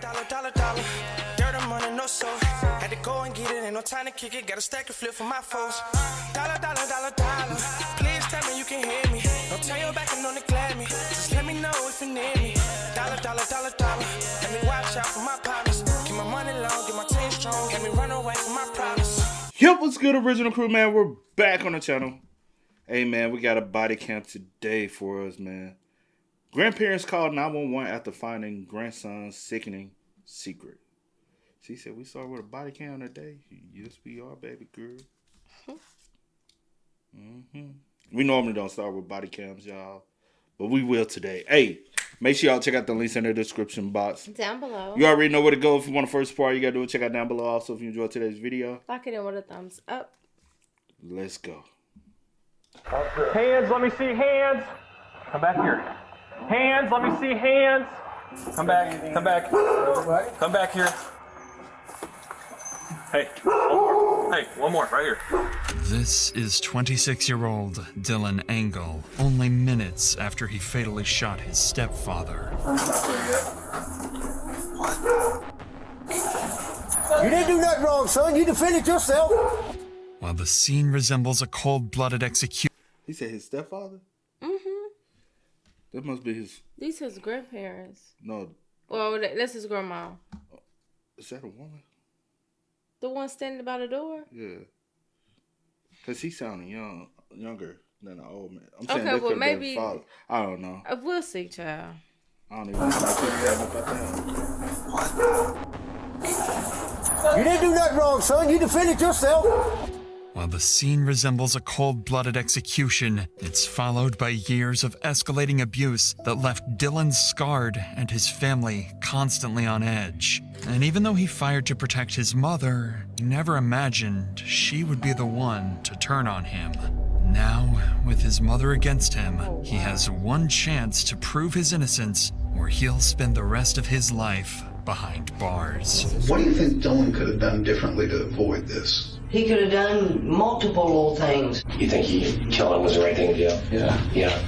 Dollar. Dirt and money, no soul. Had to go and get it, ain't no time to kick it. Got a stack of flip for my foes. Dollar. Please tell me you can hear me. Don't turn your back and don't neglect me. Just let me know if you need me. Dollar. Let me watch out for my partners. Keep my money long, get my team strong. Let me run away from my problems. Yep, what's good, original crew, man? We're back on the channel. Hey, man, we got a body cam today for us, man. Grandparents called 911 after finding grandson's sickening secret. She said, we saw her with a body cam today. Yes, we are, baby girl. We normally don't start with body cams, y'all. But we will today. Hey, make sure y'all check out the links in the description box. Down below. You already know where to go. If you want the first part, you got to do it. Check out down below. Also, if you enjoyed today's video, like it in with a thumbs up. Let's go. Hands, let me see hands. Come back here. Hands, let me see hands. Come back. Come back here. Hey, one more, right here. This is 26-year-old Dylan Engel, only minutes after he fatally shot his stepfather. You didn't do nothing wrong, son. You defended yourself. While the scene resembles a cold-blooded execution. He said his stepfather? Mm-hmm. That must be his... These his grandparents. No. Well, that's his grandma. Is that a woman? The one standing by the door? Yeah. Because he sounded younger than the old man. I'm saying okay, well, maybe... father. I don't know. We'll see, child. I don't even know about that. You didn't do nothing wrong, son. You defended yourself. While the scene resembles a cold-blooded execution, it's followed by years of escalating abuse that left Dylan scarred and his family constantly on edge. And even though he fired to protect his mother, he never imagined she would be the one to turn on him. Now, with his mother against him, he has one chance to prove his innocence, or he'll spend the rest of his life behind bars. What do you think Dylan could have done differently to avoid this? He could have done multiple little things. You think he killing him was the right thing to do? Yeah.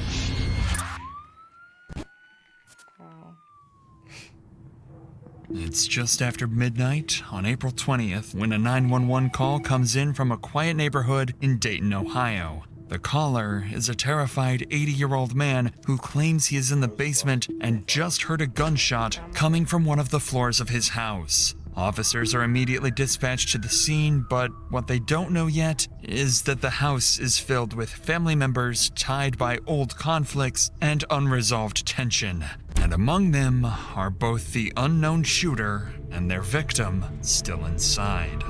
It's just after midnight on April 20th when a 911 call comes in from a quiet neighborhood in Dayton, Ohio. The caller is a terrified 80-year-old man who claims he is in the basement and just heard a gunshot coming from one of the floors of his house. Officers are immediately dispatched to the scene, but what they don't know yet is that the house is filled with family members tied by old conflicts and unresolved tension. And among them are both the unknown shooter and their victim still inside.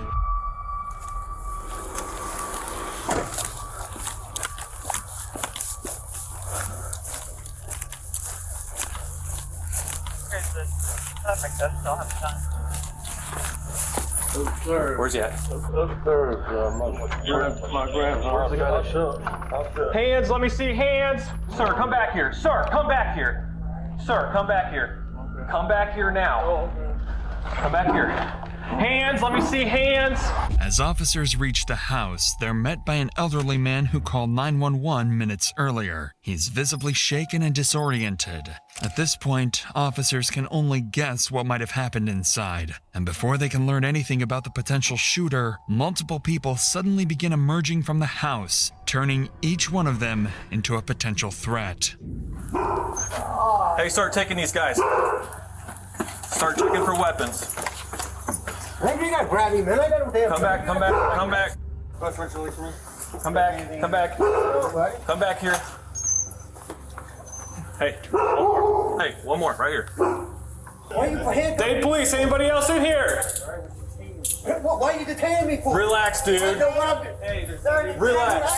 Where's he at? Upstairs, my grandfather got shot. Hands, let me see hands. Sir, come back here. Sir, come back here. Sir, come back here. Come back here now. Come back here. Hands, let me see hands. As officers reach the house, they're met by an elderly man who called 911 minutes earlier. He's visibly shaken and disoriented. At this point, officers can only guess what might have happened inside. And before they can learn anything about the potential shooter, multiple people suddenly begin emerging from the house, turning each one of them into a potential threat. Hey, start taking these guys. Start checking for weapons. Hey, you gotta grab me, man. I got him down. Come back. Come back. Come back here. Hey, one more, right here. Why are you handcuffing? Dade police, anybody else in here? Why are you detaining me for? Relax, dude. I know what I'm... Relax.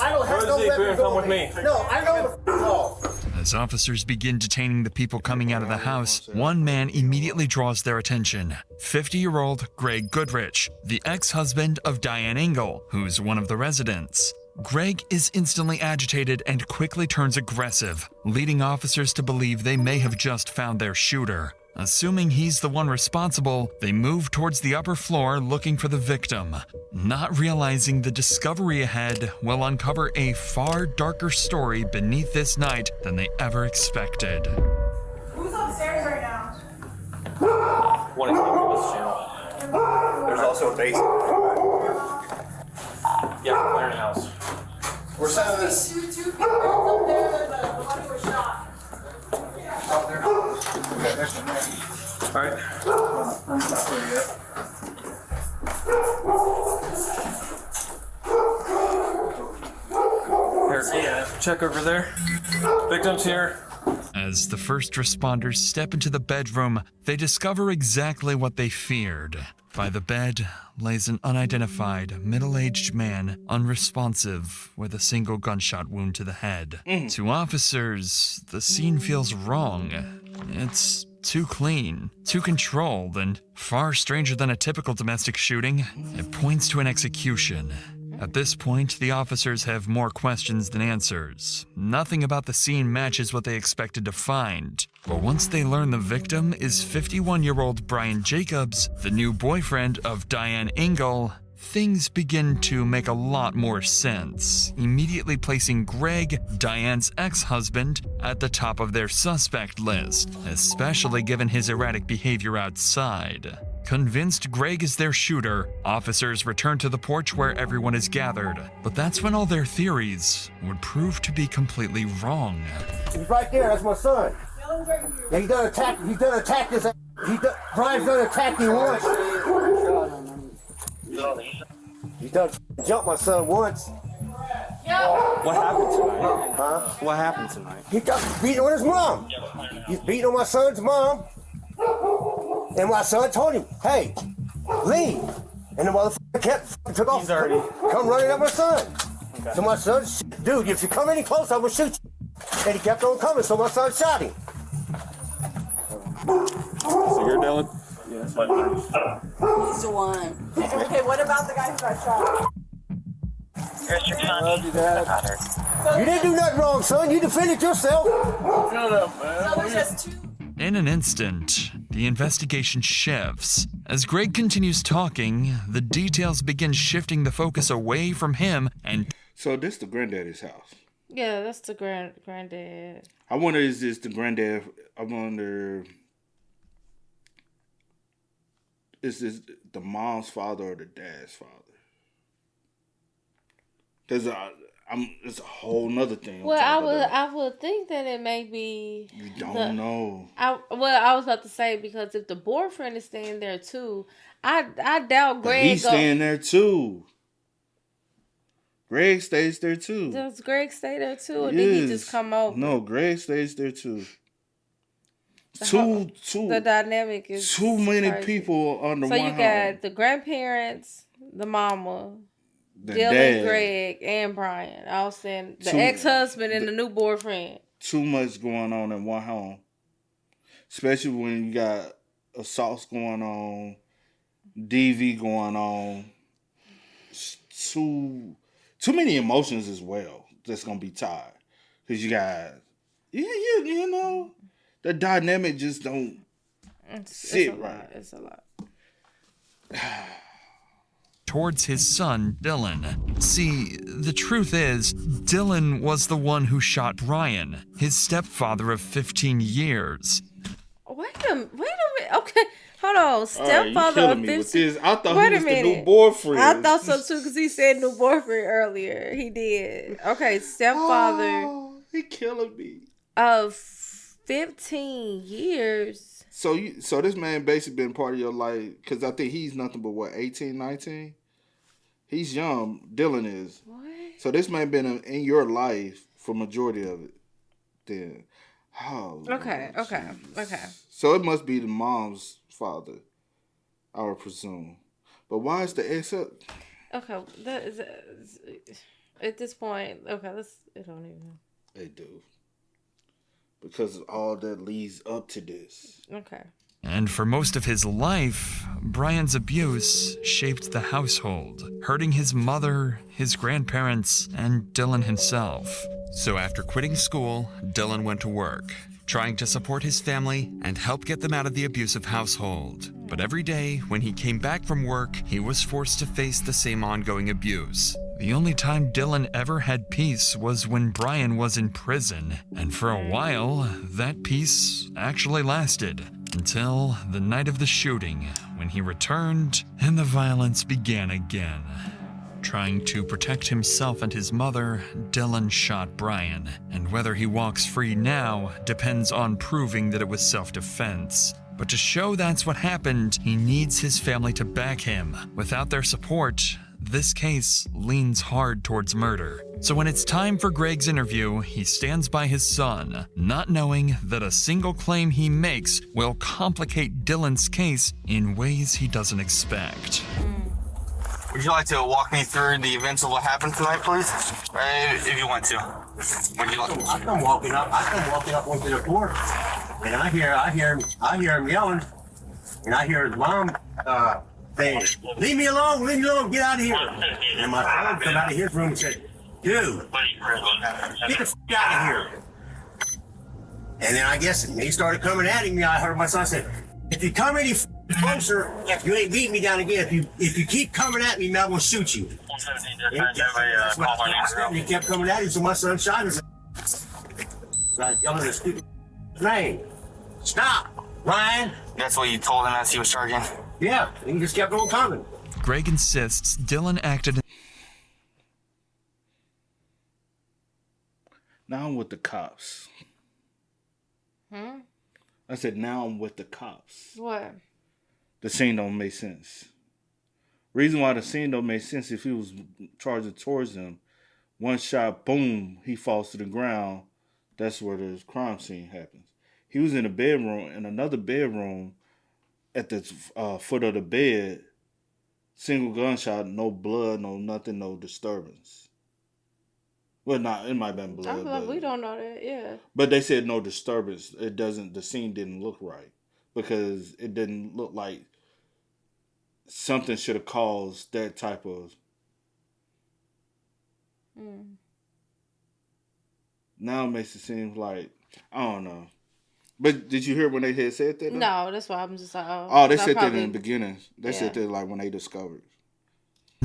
I don't have no weapons. Come with me. No, I know the law. As officers begin detaining the people coming out of the house, one man immediately draws their attention. 50-year-old Greg Goodrich, the ex-husband of Diane Engel, who's one of the residents. Greg is instantly agitated and quickly turns aggressive, leading officers to believe they may have just found their shooter. Assuming he's the one responsible, they move towards the upper floor looking for the victim, not realizing the discovery ahead will uncover a far darker story beneath this night than they ever expected. Who's upstairs right now? One is this channel. There's also a basement. Yeah, clearinghouse. We're sending this. Two people up there, the one who was shot. All right. Here, check over there. Victims here. As the first responders step into the bedroom, they discover exactly what they feared. By the bed lays an unidentified, middle-aged man, unresponsive, with a single gunshot wound to the head. To officers, the scene feels wrong. It's too clean, too controlled, and far stranger than a typical domestic shooting. It points to an execution. At this point, the officers have more questions than answers. Nothing about the scene matches what they expected to find. But once they learn the victim is 51-year-old Brian Jacobs, the new boyfriend of Diane Engel, things begin to make a lot more sense, immediately placing Greg, Diane's ex-husband, at the top of their suspect list, especially given his erratic behavior outside. Convinced Greg is their shooter, officers return to the porch where everyone is gathered. But that's when all their theories would prove to be completely wrong. He's right there. That's my son. Yeah, he done attacked. He's done attacked his. Brian's done attacked him once. He done jumped my son once. What happened tonight? Huh? What happened tonight? He got beating on his mom. He's beating on my son's mom. And my son told him, hey, leave. And the motherfucker took off. He's already come running at my son. Okay. So my son, dude, if you come any closer, I will shoot you. And he kept on coming, so my son shot him. So you're Dylan? Yes. He's the one. Okay, what about the guy who got shot? I love you, Dad. You didn't do nothing wrong, son. You defended yourself. Shut up, man. So there's just two. In an instant, the investigation shifts. As Greg continues talking, the details begin shifting the focus away from him and... So this the granddaddy's house. Yeah, that's the granddad. I wonder, is this the granddad? I wonder, is this the mom's father or the dad's father? There's it's a whole nother thing. Well, I would think that it may be. You don't know. I was about to say, because if the boyfriend is staying there too, I doubt Greg. But he's staying there too. Greg stays there too. Does Greg stay there too, or did he just come over? No, Greg stays there too. The dynamic is too many crazy. people under one So you got the grandparents, the mama, the Dylan, dad. Greg, and Brian. I was saying the ex-husband and the new boyfriend. Too much going on in one home. Especially when you got assaults going on, DV going on. Too many emotions as well that's going to be tied. Because you got, you know, the dynamic just don't sit right. It's a lot. towards his son, Dylan. See, the truth is, Dylan was the one who shot Brian, his stepfather of 15 years. Wait a minute. Okay, hold on. Stepfather of 15. I thought he was the new boyfriend. I thought so too, because he said new boyfriend earlier. He did. Okay, stepfather. Oh, he killing me. Of 15 years. So this man basically been part of your life, because I think he's nothing but, 18, 19? He's young. Dylan is. What? So this man been in your life for majority of it. Then. Oh, Okay. So it must be the mom's father, I would presume. But why is the ex up? Okay, that is at this point. Okay, it don't even. They do. Because all that leads up to this. Okay. And for most of his life, Brian's abuse shaped the household, hurting his mother, his grandparents, and Dylan himself. So after quitting school, Dylan went to work, trying to support his family and help get them out of the abusive household. But every day, when he came back from work, he was forced to face the same ongoing abuse. The only time Dylan ever had peace was when Brian was in prison. And for a while, that peace actually lasted. Until the night of the shooting, when he returned and the violence began again. Trying to protect himself and his mother, Dylan shot Brian, and whether he walks free now depends on proving that it was self-defense. But to show that's what happened, he needs his family to back him. Without their support, this case leans hard towards murder. So when it's time for Greg's interview, he stands by his son, not knowing that a single claim he makes will complicate Dylan's case in ways he doesn't expect. Would you like to walk me through the events of what happened tonight, please? If you want to. Would you like? I come walking up onto the porch, and I hear him yelling, and I hear his mom saying, leave me alone, get out of here. And my son come out of his room and said, dude, get the f*** out of here. And then I guess he started coming at him. I heard my son say, if you come any closer, you ain't beating me down again. If you keep coming at me, I'm gonna shoot you. He kept coming at him, so my son shot him. Like yelling a stupid name. Stop, Ryan. That's what you told him as he was charging? Yeah, and he just kept on coming. Greg insists Dylan acted. Now I'm with the cops. I said, now I'm with the cops. What? The scene don't make sense. Reason why the scene don't make sense, if he was charging towards him, one shot, boom, he falls to the ground. That's where the crime scene happens. He was in a bedroom, in another bedroom, at the foot of the bed, single gunshot, no blood, no nothing, no disturbance. Well, it might have been blood. But we don't know that, yeah. But they said no disturbance. The scene didn't look right because it didn't look like something should have caused that type of. Now it makes it seem like, I don't know. But did you hear when they had said that? No, that's why I'm just like, they said that in the beginning. They said that like when they discovered.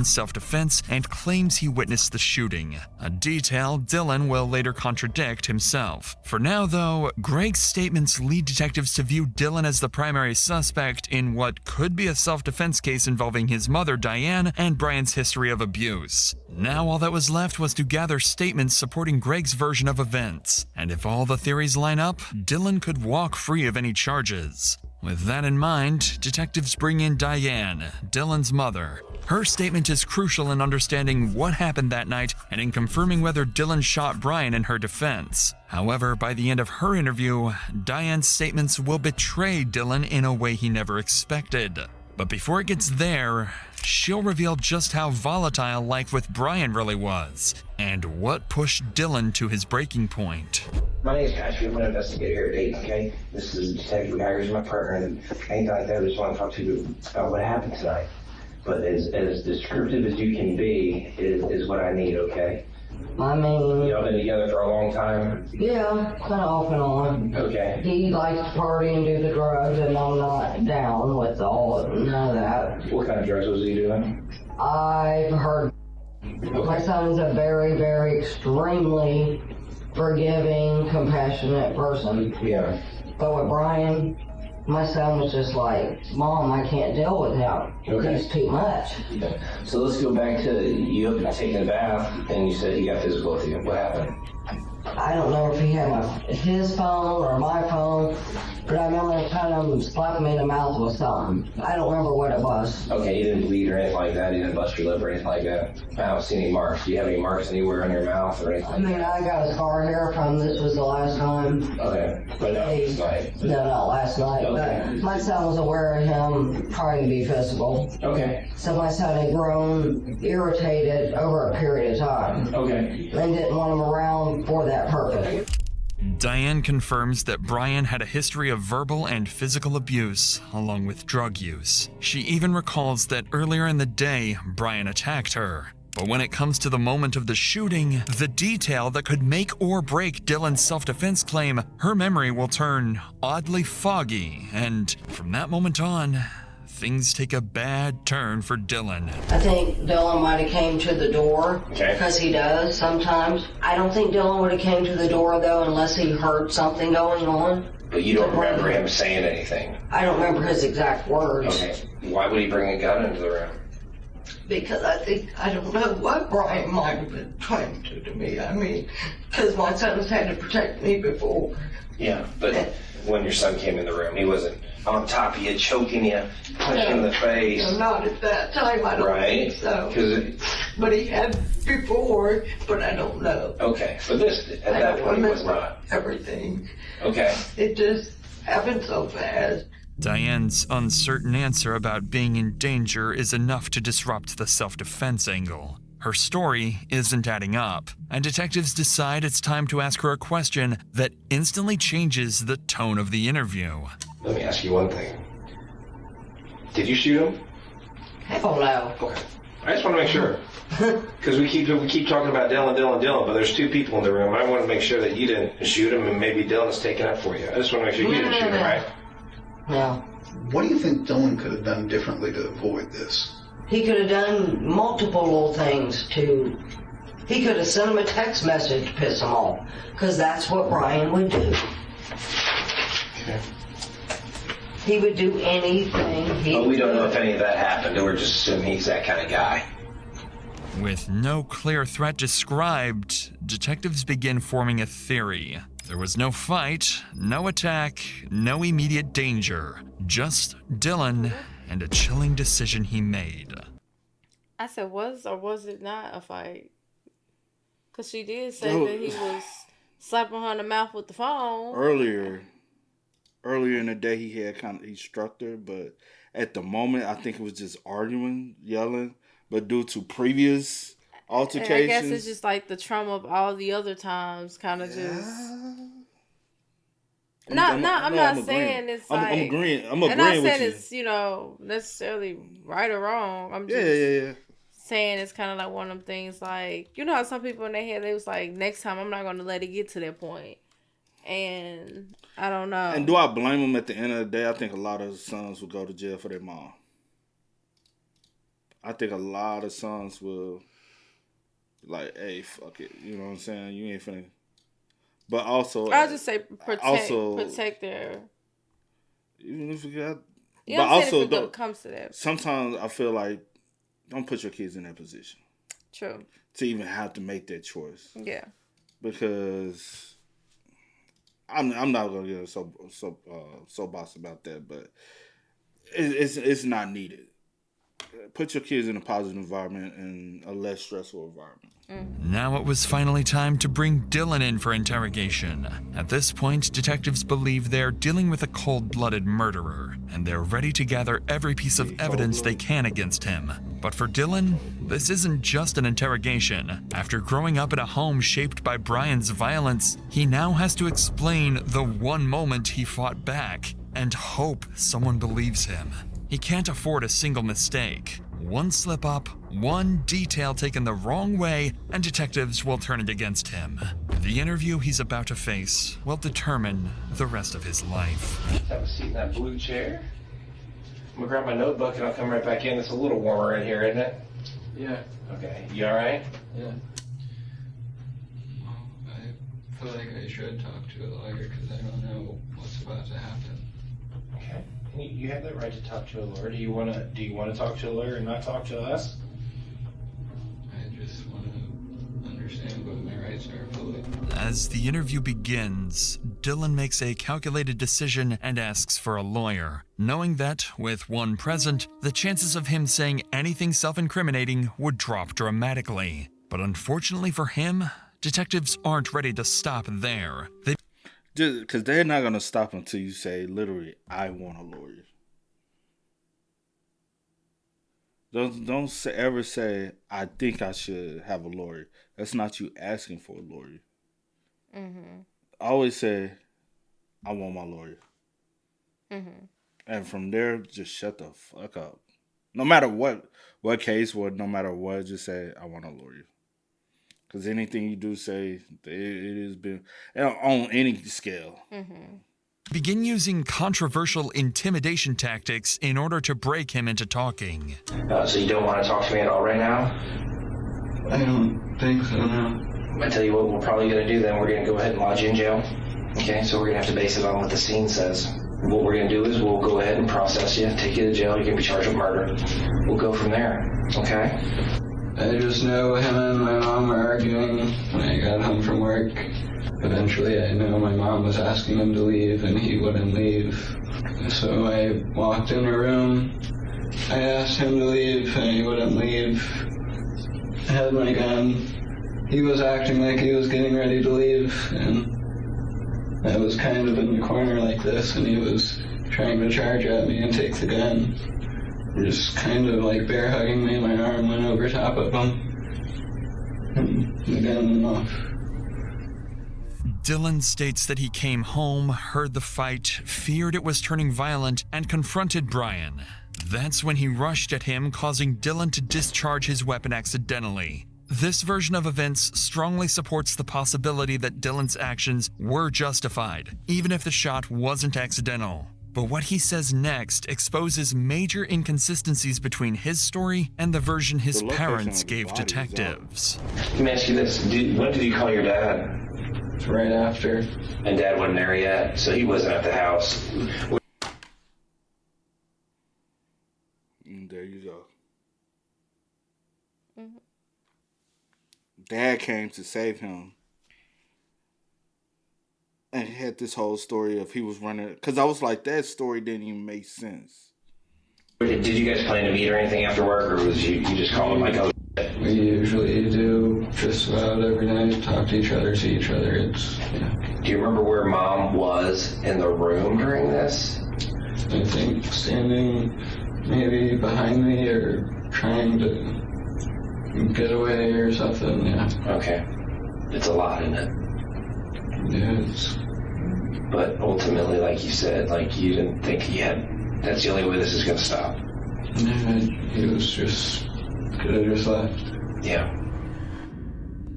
Self-defense and claims he witnessed the shooting, a detail Dylan will later contradict himself. For now, though, Greg's statements lead detectives to view Dylan as the primary suspect in what could be a self-defense case involving his mother, Diane, and Brian's history of abuse. Now all that was left was to gather statements supporting Greg's version of events, and if all the theories line up, Dylan could walk free of any charges. With that in mind, detectives bring in Diane, Dylan's mother. Her statement is crucial in understanding what happened that night and in confirming whether Dylan shot Brian in her defense. However, by the end of her interview, Diane's statements will betray Dylan in a way he never expected. But before it gets there, she'll reveal just how volatile life with Brian really was, and what pushed Dylan to his breaking point. My name is Patrick. I'm an investigator here at Dayton, okay? This is a detective guy who's my partner, and anything like that, I just want to talk to you about what happened tonight. But as descriptive as you can be is what I need, okay? I mean... Y'all been together for a long time? Yeah, kind of off and on. Okay. He likes to party and do the drugs, and I'm not down with none of that. What kind of drugs was he doing? I've heard... My son's a very, very extremely forgiving, compassionate person. Yeah. But with Brian, my son was just like, Mom, I can't deal with him. Okay. He's too much. Yeah. So let's go back to you taking a bath, and you said he got physical with you. What happened? I don't know if he had his phone or my phone, but I remember it kind of slapped me in the mouth with something. I don't remember what it was. Okay, you didn't bleed or anything like that? You didn't bust your lip or anything like that? I don't see any marks. Do you have any marks anywhere on your mouth or anything? I mean, I got a scar here from this was the last time. Okay, but not this night. No, not last night. Okay. But my son was aware of him trying to be physical. Okay. So my son had grown irritated over a period of time. Okay. And didn't want him around for that purpose. Diane confirms that Brian had a history of verbal and physical abuse, along with drug use. She even recalls that earlier in the day, Brian attacked her. But when it comes to the moment of the shooting, the detail that could make or break Dylan's self-defense claim, her memory will turn oddly foggy, and from that moment on, things take a bad turn for Dylan. I think Dylan might have came to the door, because he does sometimes. I don't think Dylan would have came to the door, though, unless he heard something going on. But you don't remember him saying anything? I don't remember his exact words. Okay. Why would he bring a gun into the room? Because I don't know what Brian might have been trying to do to me. I mean, because my son has had to protect me before. Yeah, but when your son came in the room, he wasn't on top of you, choking you, punching you in the face. No, not at that time, I don't think so. But he had before, but I don't know. Okay, but at that point, he was not. Everything. Okay. It just happened so fast. Diane's uncertain answer about being in danger is enough to disrupt the self-defense angle. Her story isn't adding up, and detectives decide it's time to ask her a question that instantly changes the tone of the interview. Let me ask you one thing. Did you shoot him? Hell no. Okay. I just want to make sure. Because we keep talking about Dylan, but there's two people in the room. I want to make sure that you didn't shoot him and maybe Dylan's taking up for you. I just want to make sure you didn't shoot him, right? No. What do you think Dylan could have done differently to avoid this? He could have done multiple little things to... He could have sent him a text message to piss him off. Because that's what Brian would do. Okay. He would do anything. But we don't know if any of that happened. We're just assuming he's that kind of guy. With no clear threat described, detectives begin forming a theory. There was no fight, no attack, no immediate danger. Just Dylan and a chilling decision he made. I said, was or was it not a fight? Because she did say that he was slapping her in the mouth with the phone. Earlier in the day, he struck her, but at the moment, I think it was just arguing, yelling. But due to previous altercations, I guess it's just like the trauma of all the other times, kind of just. I'm not saying it's like. I'm agreeing. I'm not saying it's necessarily right or wrong. I'm just saying it's kind of like one of them things. Like, you know how some people in their head they was like, next time I'm not going to let it get to that point. And I don't know. And do I blame them at the end of the day? I think a lot of sons will go to jail for their mom. I think a lot of sons will, like, hey, fuck it. You know what I'm saying? You ain't finna. But also, I'll just say protect their. Even if you got. You know, but also, if it comes to that. Sometimes I feel like don't put your kids in that position. True. To even have to make that choice. Yeah. Because I'm not gonna get so boss about that, but it's not needed. Put your kids in a positive environment and a less stressful environment. Now it was finally time to bring Dylan in for interrogation. At this point, detectives believe they're dealing with a cold-blooded murderer, and they're ready to gather every piece of evidence they can against him. But for Dylan, this isn't just an interrogation. After growing up in a home shaped by Brian's violence, he now has to explain the one moment he fought back and hope someone believes him. He can't afford a single mistake. One slip up, one detail taken the wrong way, and detectives will turn it against him. The interview he's about to face will determine the rest of his life. Have a seat in that blue chair. I'm gonna grab my notebook and I'll come right back in. It's a little warmer in here, isn't it? Yeah. Okay. You all right? Yeah. Well, I feel like I should talk to a lawyer because I don't know what's about to happen. Okay. You have the right to talk to a lawyer. Do you want to talk to a lawyer and not talk to us? I just want to understand what my rights are fully. As the interview begins, Dylan makes a calculated decision and asks for a lawyer, knowing that, with one present, the chances of him saying anything self-incriminating would drop dramatically. But unfortunately for him, detectives aren't ready to stop there. Because they're not going to stop until you say, literally, I want a lawyer. Don't ever say, I think I should have a lawyer. That's not you asking for a lawyer. Mm-hmm. Always say, I want my lawyer. Mm-hmm. And from there, just shut the fuck up. No matter what case, no matter what, just say, I want a lawyer. Because anything you do say, it has been on any scale. Mm-hmm. Begin using controversial intimidation tactics in order to break him into talking. So you don't want to talk to me at all right now? I don't think so, no. I tell you what we're probably going to do then. We're going to go ahead and lodge you in jail. Okay, so we're going to have to base it on what the scene says. What we're going to do is we'll go ahead and process you, take you to jail. You're going to be charged with murder. We'll go from there, okay? I just know him and my mom were arguing when I got home from work. Eventually, I know my mom was asking him to leave, and he wouldn't leave. So I walked in her room. I asked him to leave, and he wouldn't leave. I had my gun. He was acting like he was getting ready to leave, and I was kind of in the corner like this, and he was trying to charge at me and take the gun. Just kind of like bear hugging me. My arm went over top of him, and the gun went off. Dylan states that he came home, heard the fight, feared it was turning violent, and confronted Brian. That's when he rushed at him, causing Dylan to discharge his weapon accidentally. This version of events strongly supports the possibility that Dylan's actions were justified, even if the shot wasn't accidental. But what he says next exposes major inconsistencies between his story and the version his parents gave detectives. Let me ask you this. When did you call your dad? Right after. And Dad wasn't there yet, so he wasn't at the house. There you go. Mm-hmm. Dad came to save him. And he had this whole story of he was running... Because I was like, that story didn't even make sense. Did you guys plan to meet or anything after work, or was you just call him like, oh, shit? We usually do just about every night, talk to each other, see each other. Do you remember where Mom was in the room during this? I think standing maybe behind me or trying to get away or something, yeah. Okay. It's a lot, isn't it? Yeah, But ultimately, like you said, like you didn't think he had... That's the only way this is going to stop. Yeah, he was just... Could have just left. Yeah.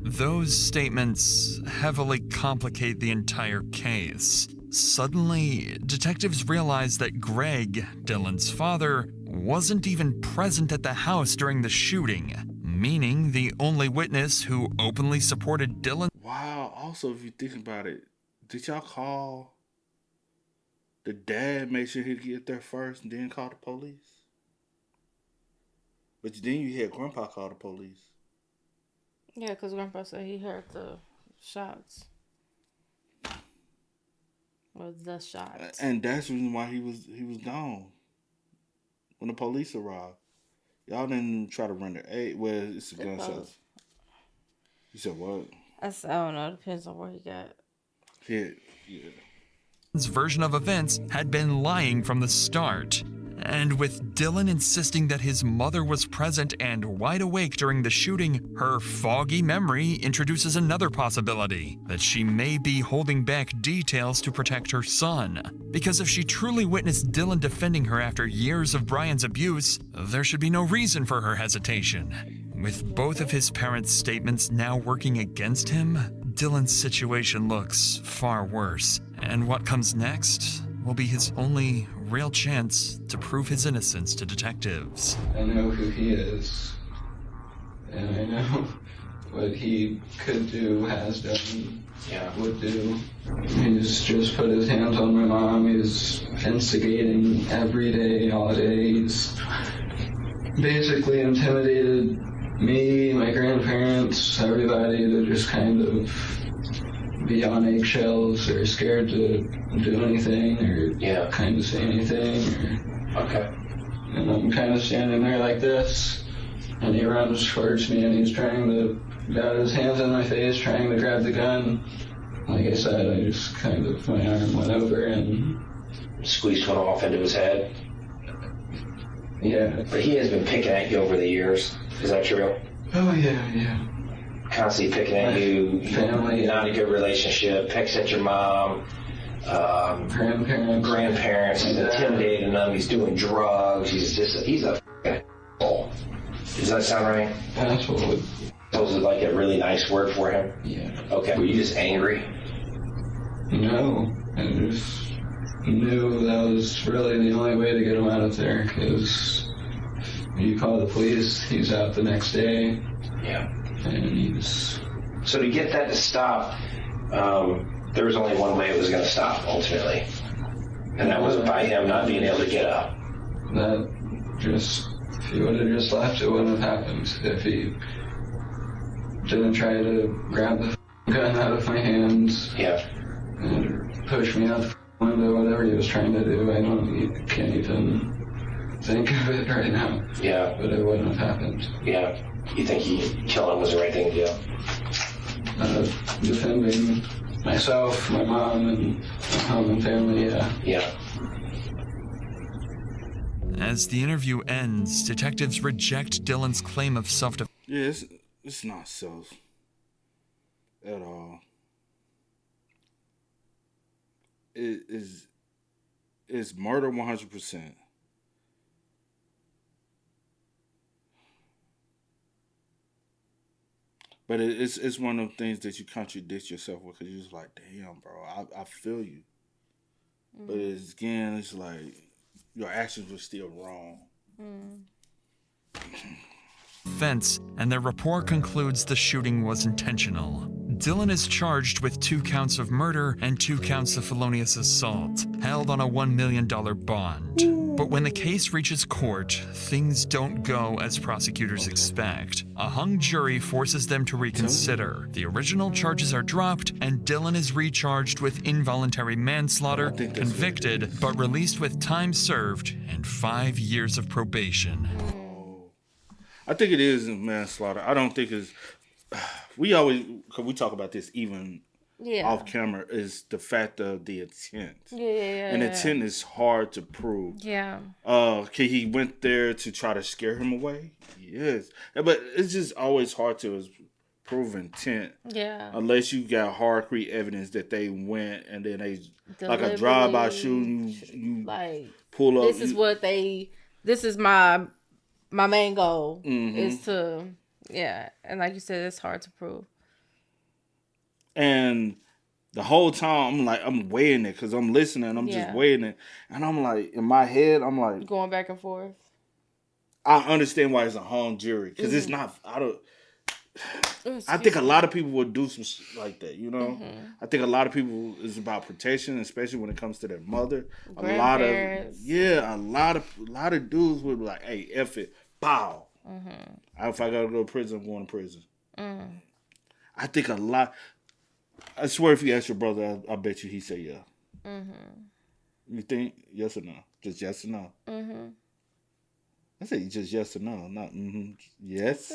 Those statements heavily complicate the entire case. Suddenly, detectives realize that Greg, Dylan's father, wasn't even present at the house during the shooting, meaning the only witness who openly supported Dylan. Wow, also, if you think about it, did y'all call the dad, make sure he'd get there first and then call the police? But then you had Grandpa call the police. Yeah, because Grandpa said he heard the shots. Or the shots. And that's the reason why he was gone when the police arrived. Y'all didn't try to render aid. Well, it's a gunshot. You said what? I don't know. It depends on where he got hit. Yeah. His version of events had been lying from the start. And with Dylan insisting that his mother was present and wide awake during the shooting, her foggy memory introduces another possibility, that she may be holding back details to protect her son. Because if she truly witnessed Dylan defending her after years of Brian's abuse, there should be no reason for her hesitation. With both of his parents' statements now working against him, Dylan's situation looks far worse. And what comes next will be his only real chance to prove his innocence to detectives. I know who he is, and I know what he could do, has done, would do. He's just put his hands on my mom. He's instigating every day, all day. He's basically intimidated me, my grandparents, everybody to just kind of be on eggshells or scared to do anything or kind of say anything. Okay. And I'm kind of standing there like this, and he runs towards me and he's trying to, got his hands on my face, trying to grab the gun. Like I said, I just kind of, my arm went over and squeezed one off into his head. Yeah. But he has been picking at you over the years. Is that true? Oh, yeah. Constantly picking at you. Family. Not a good relationship. Picks at your mom. Grandparents. He's intimidating them. He's doing drugs. He's a f***ing. Does that sound right? That's what would. Was it like a really nice word for him? Yeah. Okay. Were you just angry? No. I just knew that was really the only way to get him out of there, because you call the police, he's out the next day. Yeah. And he's... So to get that to stop, there was only one way it was going to stop ultimately, and that was by him not being able to get up. If he would have just left, it wouldn't have happened. If he didn't try to grab the gun out of my hands, and push me out the window, whatever he was trying to do, I can't even think of it right now. Yeah. But it wouldn't have happened. Yeah. You think he killing him was the right thing to do? Defending myself, my mom, and my home and family, Yeah. As the interview ends, detectives reject Dylan's claim of self-defense. Yeah, it's not self at all. It's murder 100%. But it's one of the things that you contradict yourself with, because you're just like, damn, bro, I feel you. Mm. But it's like your actions were still wrong. And their report concludes the shooting was intentional. Dylan is charged with 2 counts of murder and 2 counts of felonious assault, held on a $1 million bond. But when the case reaches court, things don't go as prosecutors expect. A hung jury forces them to reconsider. The original charges are dropped, and Dylan is recharged with involuntary manslaughter, convicted, but released with time served and 5 years of probation. I think it is manslaughter. I don't think it's... we talk about this even off camera, is the fact of the intent. And intent is hard to prove. He went there to try to scare him away? Yes. But it's just always hard to prove intent. Unless you got concrete evidence that they went and then they... Like a drive-by shooting, you like, pull up... This is my main goal is to, and like you said, it's hard to prove. And the whole time, I'm weighing it, because I'm listening, I'm just weighing it. And I'm like, in my head, I'm like... Going back and forth. I understand why it's a hung jury, because it's not... I think a lot of people would do some shit like that, you know? I think a lot of people is about protection, especially when it comes to their mother. A lot of dudes would be like, hey, F it, pow. If I gotta go to prison, I'm going to prison. I think a lot... I swear if you ask your brother, I bet you he say yeah. You think yes or no? Just yes or no? I say just yes or no, not yes.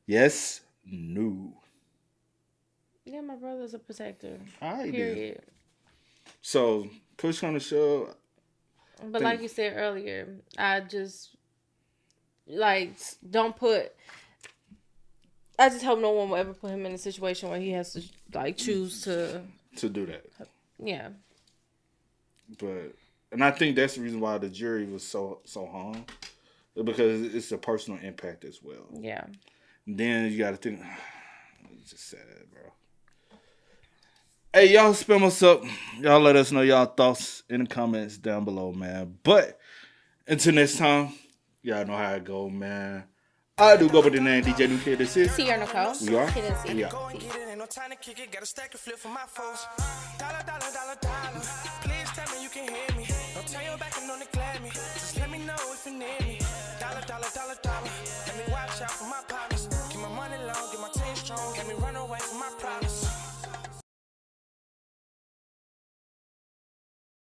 Yes, no. Yeah, my brother's a protector. Period. So, push on the show. But like you said earlier, I just don't put... I just hope no one will ever put him in a situation where he has to choose to do that. Yeah. And I think that's the reason why the jury was so hung, because it's a personal impact as well. Yeah. And then you got to think, it's just sad, bro. Hey, y'all spam us up. Y'all let us know y'all thoughts in the comments down below, man. But until next time, y'all know how it go, man. I do go by the name DJ New Kid. This is Sierra Nicole. We are. We are. Go and get it, ain't no time to kick it. Gotta stack a flip for my foes. Dollar, dollar, dollar, dollar.